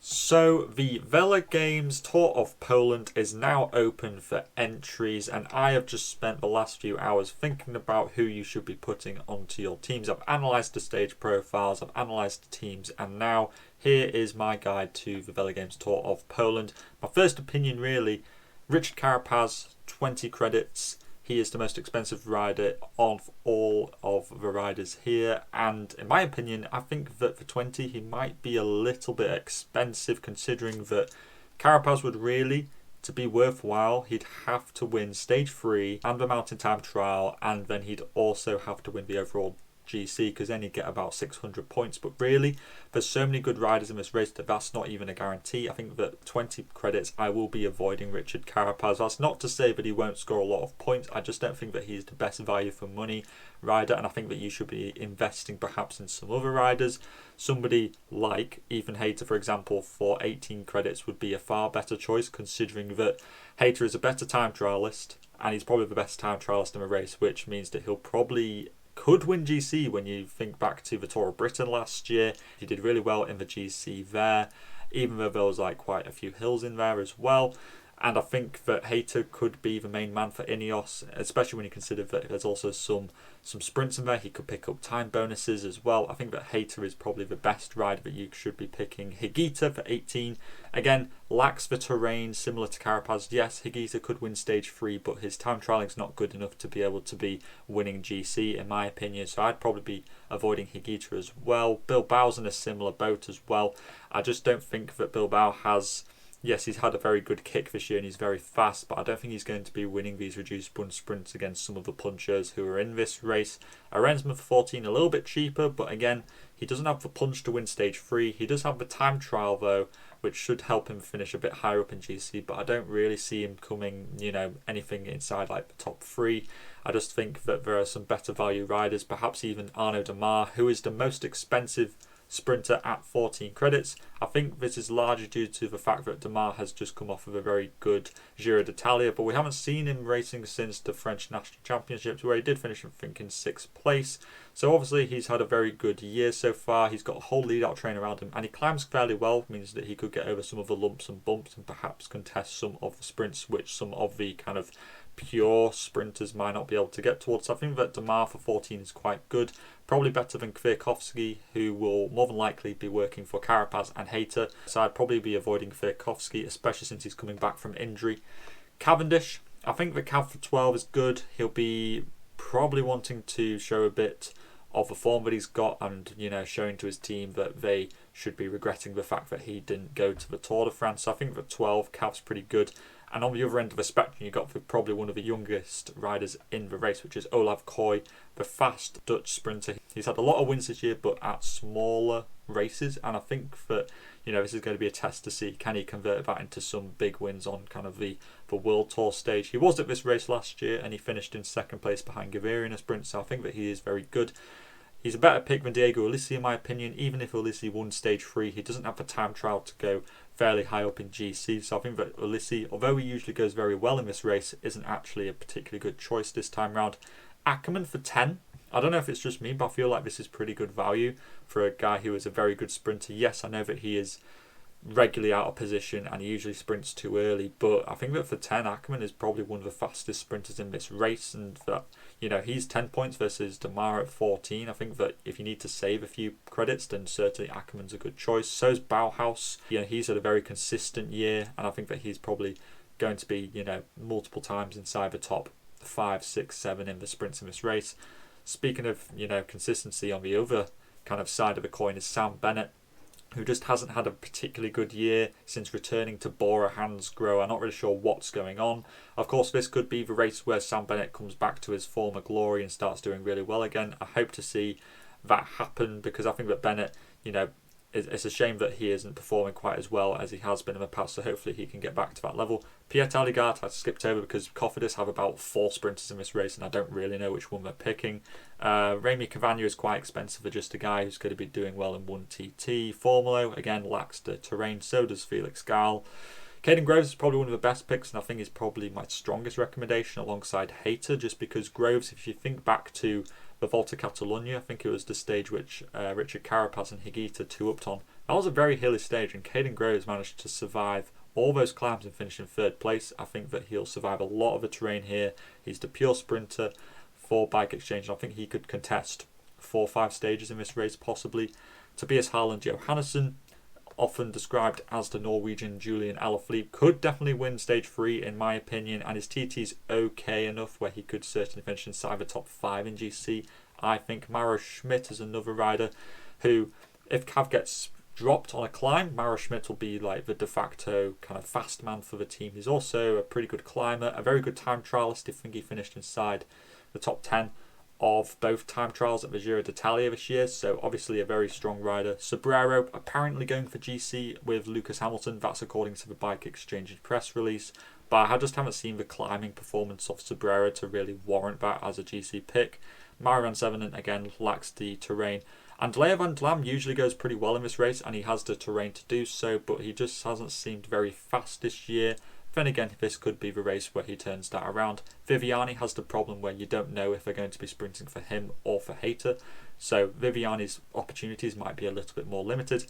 So the Velogames Tour of Poland is now open for entries, and I have just spent the last few hours thinking about who you should be putting onto your teams. I've analysed the stage profiles, I've analysed the teams, and now here is my guide to the Velogames Tour of Poland. My first opinion really, Richard Carapaz, 20 credits. He is the most expensive rider of all of the riders here, and in my opinion, I think that for 20 he might be a little bit expensive, considering that Carapaz would really, to be worthwhile, he'd have to win stage 3 and the mountain time trial, and then he'd also have to win the overall GC, because then he'd get about 600 points. But really, there's so many good riders in this race that that's not even a guarantee. I think that 20 credits I will be avoiding Richard Carapaz. That's not to say that he won't score a lot of points, I just don't think that he's the best value for money rider, and I think that you should be investing perhaps in some other riders. Somebody like Ethan Hayter, for example, for 18 credits would be a far better choice, considering that Hayter is a better time trialist and he's probably the best time trialist in the race, which means that he'll probably could win GC. When you think back to the Tour of Britain last year, he did really well in the GC there, even though there was like quite a few hills in there as well. And I think that Hayter could be the main man for Ineos, especially when you consider that there's also some sprints in there. He could pick up time bonuses as well. I think that Hayter is probably the best rider that you should be picking. Higuita for 18. Again, lacks the terrain similar to Carapaz. Yes, Higuita could win stage 3, but his time trialing is not good enough to be able to be winning GC, in my opinion. So I'd probably be avoiding Higuita as well. Bilbao's in a similar boat as well. I just don't think that Bilbao has... Yes, he's had a very good kick this year and he's very fast, but I don't think he's going to be winning these reduced run sprints against some of the punchers who are in this race. Arensman for 14, a little bit cheaper, but again, he doesn't have the punch to win stage 3. He does have the time trial though, which should help him finish a bit higher up in GC, but I don't really see him coming, anything inside like the top 3. I just think that there are some better value riders, perhaps even Arnaud Demar, who is the most expensive sprinter at 14 credits. I think this is largely due to the fact that Demar has just come off of a very good Giro d'Italia, but we haven't seen him racing since the French National Championships, where he did finish, I think, in 6th place. So obviously he's had a very good year so far. He's got a whole lead-out train around him, and he climbs fairly well, means that he could get over some of the lumps and bumps and perhaps contest some of the sprints, which some of the kind of pure sprinters might not be able to get towards. So I think that Demar for 14 is quite good, probably better than Kwiatkowski, who will more than likely be working for Carapaz and Hayter. So I'd probably be avoiding Kwiatkowski, especially since he's coming back from injury. Cavendish, I think the Cav for 12 is good. He'll be probably wanting to show a bit of the form that he's got, and showing to his team that they should be regretting the fact that he didn't go to the Tour de France. So I think that 12 Cav's pretty good. And on the other end of the spectrum, you've got probably one of the youngest riders in the race, which is Olav Koy, the fast Dutch sprinter. He's had a lot of wins this year, but at smaller races. And I think that, this is going to be a test to see, can he convert that into some big wins on kind of the World Tour stage. He was at this race last year, and he finished in 2nd place behind Gaviria in a sprint. So I think that he is very good. He's a better pick than Diego Ulissi, in my opinion. Even if Ulissi won stage 3, he doesn't have the time trial to go fairly high up in GC. So I think that Ulissi, although he usually goes very well in this race, isn't actually a particularly good choice this time round. Ackerman for 10. I don't know if it's just me, but I feel like this is pretty good value for a guy who is a very good sprinter. Yes, I know that he is regularly out of position and he usually sprints too early, but I think that for 10, Ackerman is probably one of the fastest sprinters in this race, and that he's 10 points versus Demar at 14. I think that if you need to save a few credits, then certainly Ackerman's a good choice. So is Bauhaus. He's had a very consistent year, and I think that he's probably going to be multiple times inside the top 5, 6, 7 in the sprints in this race. Speaking of consistency, on the other kind of side of the coin is Sam Bennett, who just hasn't had a particularly good year since returning to Bora Hansgrohe. I'm not really sure what's going on. Of course, this could be the race where Sam Bennett comes back to his former glory and starts doing really well again. I hope to see that happen, because I think that Bennett, it's a shame that he isn't performing quite as well as he has been in the past, so hopefully he can get back to that level. Pierre Talligart I skipped over because Cofidis have about 4 sprinters in this race and I don't really know which one they're picking. Remy Cavagna is quite expensive for just a guy who's going to be doing well in 1TT. Formulo, again, lacks the terrain, so does Felix Gall. Caden Groves is probably one of the best picks, and I think is probably my strongest recommendation alongside Hayter, just because Groves, if you think back to the Volta Catalunya, I think it was the stage which Richard Carapaz and Higuita two-upped on. That was a very hilly stage, and Caden Groves managed to survive all those climbs and finish in third place. I think that he'll survive a lot of the terrain here. He's the pure sprinter for Bike Exchange, and I think he could contest 4 or 5 stages in this race possibly. Tobias Harland Johannesson, often described as the Norwegian Julian Alaphilippe, could definitely win stage 3 in my opinion, and his TT's okay enough where he could certainly finish inside the top 5 in GC. I think Maro Schmidt is another rider who, if Cav gets dropped on a climb, Maro Schmidt will be like the de facto kind of fast man for the team. He's also a pretty good climber, a very good time trialist. I think he finished inside the top 10 of both time trials at the Giro d'Italia this year, so obviously a very strong rider. Sobrero apparently going for GC with Lucas Hamilton, that's according to the Bike Exchange press release, but I just haven't seen the climbing performance of Sobrero to really warrant that as a GC pick. Mario Van Zevenen again lacks the terrain. Andrea van Dlam usually goes pretty well in this race, and he has the terrain to do so, but he just hasn't seemed very fast this year. Then again, this could be the race where he turns that around. Viviani has the problem where you don't know if they're going to be sprinting for him or for Hayter, so Viviani's opportunities might be a little bit more limited.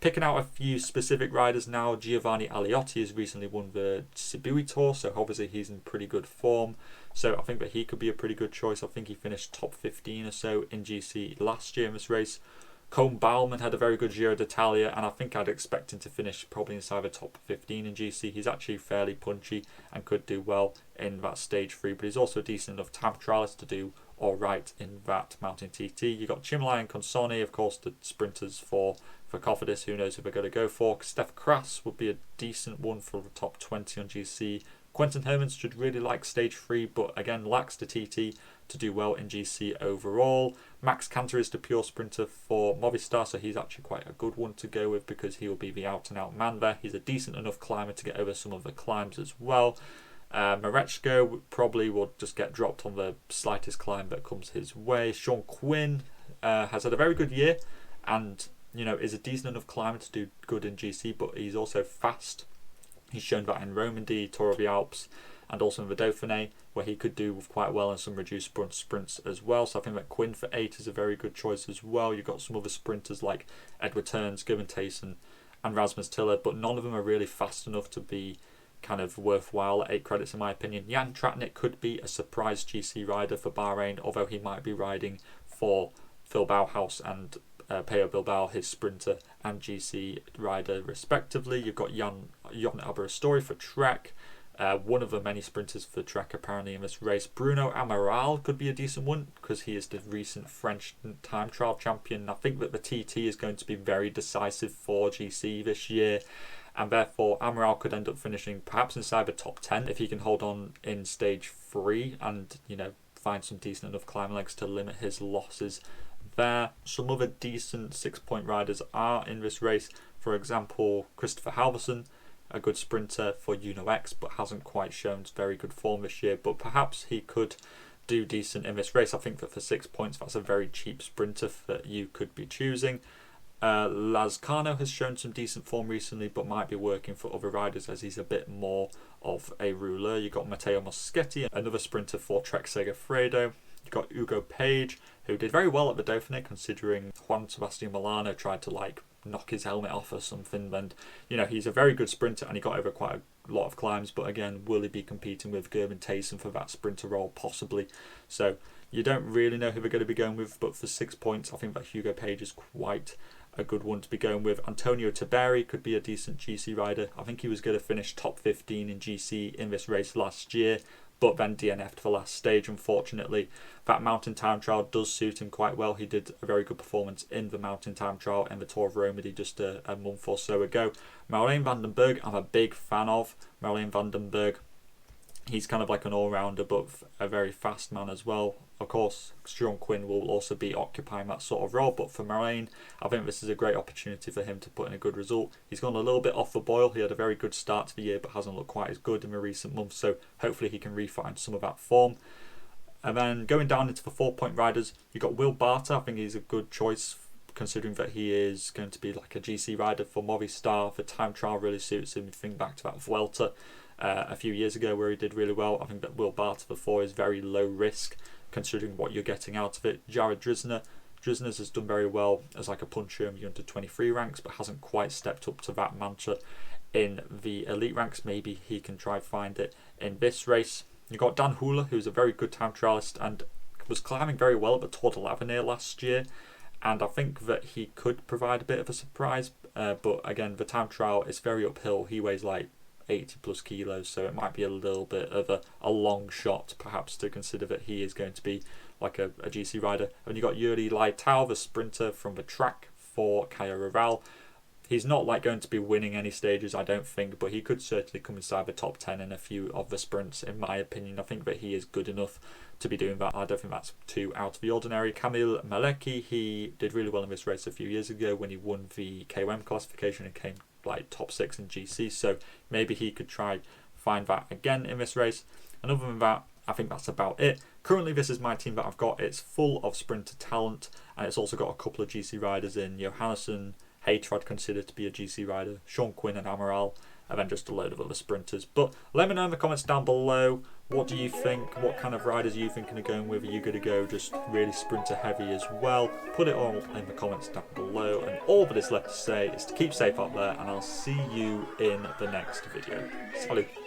Picking out a few specific riders now, Giovanni Aliotti has recently won the Sibui Tour, so obviously he's in pretty good form. So I think that he could be a pretty good choice. I think he finished top 15 or so in GC last year in this race. Colm Baumann had a very good Giro d'Italia, and I think I'd expect him to finish probably inside the top 15 in GC. He's actually fairly punchy and could do well in that stage 3, but he's also a decent enough time trialist to do alright in that mountain TT. You've got Chimlai and Consoni, of course, the sprinters for Cofidis, who knows who they're going to go for. Steph Kras would be a decent one for the top 20 on GC. Quentin Hermans should really like stage 3, but again lacks the TT to do well in GC overall. Max Cantor is the pure sprinter for Movistar, so he's actually quite a good one to go with because he will be the out and out man there. He's a decent enough climber to get over some of the climbs as well. Marechko probably will just get dropped on the slightest climb that comes his way. Sean Quinn has had a very good year, and is a decent enough climber to do good in GC, but he's also fast. He's shown that in Romandy, Tour of the Alps, and also in the Dauphiné, where he could do quite well in some reduced sprints as well. So I think that Quinn for 8 is a very good choice as well. You've got some other sprinters like Edward Turns, Gavin Tayson, and Rasmus Tiller, but none of them are really fast enough to be kind of worthwhile at 8 credits in my opinion. Jan Tratnik could be a surprise GC rider for Bahrain, although he might be riding for Phil Bauhaus and Peo Bilbao, his sprinter and GC rider respectively. You've got Jon Aberastori for Trek, one of the many sprinters for Trek apparently in this race. Bruno Amaral could be a decent one because he is the recent French time trial champion. I think that the TT is going to be very decisive for GC this year, and therefore Amaral could end up finishing perhaps inside the top 10 if he can hold on in stage 3 and find some decent enough climb legs to limit his losses there. Some other decent 6-point riders are in this race. For example, Christopher Halverson, a good sprinter for Uno X, but hasn't quite shown very good form this year, but perhaps he could do decent in this race. I think that for 6 points, that's a very cheap sprinter that you could be choosing. Lazcano has shown some decent form recently, but might be working for other riders as he's a bit more of a rouleur. You've got Matteo Moschetti, another sprinter for Trek Segafredo. You've got Ugo Page, who did very well at the Dauphiné, considering Juan Sebastian Milano tried to knock his helmet off or something. And he's a very good sprinter, and he got over quite a lot of climbs. But again, will he be competing with Gerben Tayson for that sprinter role? Possibly. So you don't really know who they're going to be going with. But for 6 points, I think that Hugo Page is quite a good one to be going with. Antonio Taberi could be a decent GC rider. I think he was going to finish top 15 in GC in this race last year, but then DNF'd the last stage, unfortunately. That mountain time trial does suit him quite well. He did a very good performance in the mountain time trial in the Tour of Romandy just a month or so ago. Marlene van den Berg, I'm a big fan of. Marlene van den Berg, he's kind of like an all-rounder, but a very fast man as well. Of course, Sean Quinn will also be occupying that sort of role, but for Marlene, I think this is a great opportunity for him to put in a good result. He's gone a little bit off the boil. He had a very good start to the year, but hasn't looked quite as good in the recent months, so hopefully he can refine some of that form. And then going down into the 4-point riders, you've got Will Barter. I think he's a good choice, considering that he is going to be like a GC rider for Movistar. The time trial really suits him. You think back to that Vuelta a few years ago where he did really well. I think that Will Barter before is very low risk, considering what you're getting out of it. Jared Drisner Jusnes has done very well as like a puncher in the under 23 ranks, but hasn't quite stepped up to that mantra in the elite ranks. Maybe he can try find it in this race. You got Dan Hula, who's a very good time trialist and was climbing very well at the Tour de l'Avenir last year, and I think that he could provide a bit of a surprise, but again, the time trial is very uphill. He weighs like 80 plus kilos, so it might be a little bit of a long shot perhaps to consider that he is going to be like a GC rider. And you got Yuri Leitao, the sprinter from the track for Caja Rural. He's not like going to be winning any stages, I don't think, but he could certainly come inside the top 10 in a few of the sprints, in my opinion. I think that he is good enough to be doing that. I don't think that's too out of the ordinary. Kamil Maleki, he did really well in this race a few years ago when he won the KOM classification and came like top 6 in GC, so maybe he could try find that again in this race. And other than that, I think that's about it. Currently, this is my team that I've got. It's full of sprinter talent, and it's also got a couple of GC riders in Johannesson, Hayter I'd consider to be a GC rider, Sean Quinn and Amaral, and then just a load of other sprinters. But let me know in the comments down below, what do you think? What kind of riders are you thinking of going with? Are you going to go just really sprinter heavy as well? Put it all in the comments down below. And all that is left to say is to keep safe out there, and I'll see you in the next video. Salut!